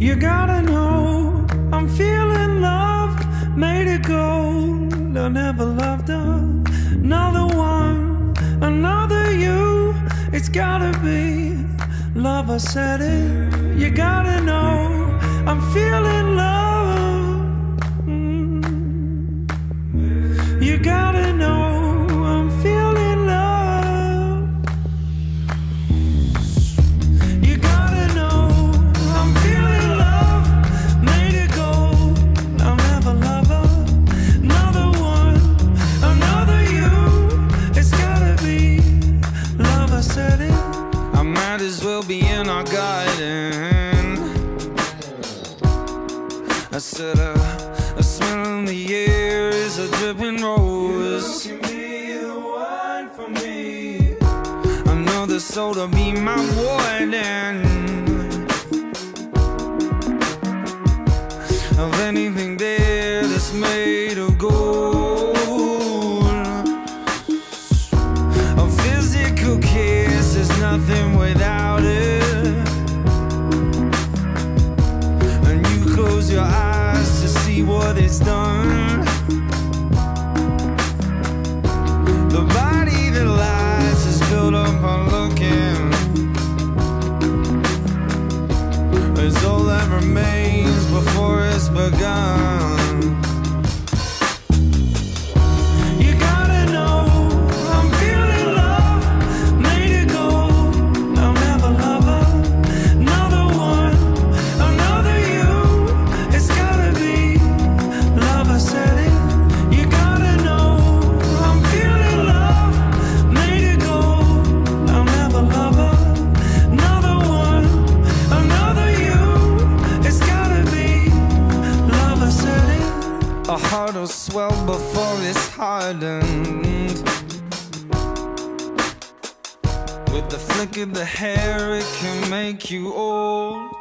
You gotta know I'm feeling love, made it gold. I never loved another one, another you. It's gotta be love, I said it. You gotta know I'm feeling love. You gotta know I'm feeling love. You gotta know I'm feeling love, made it gold. I'll never love another one, another you. It's gotta be love, I said it. I might as well be in our garden. I said a smell in the air is a dripping rose. You can be the one for me. I know the soul to be my warden of anything there that's made of gold. A physical kiss is nothing without it, and you close your eyes to see what it's done. The body that lies is built up on looking. It's all that remains before it's begun. You gotta know I'm feeling love, made it gold. I'll never love another one, another you. It's gotta be love, I said it. You gotta know I'm feeling love, made it gold. I'll never love another one, another you. It's gotta be love, I said it. A heart will swell before it's hardened. With the flick of the hair, it can make you old.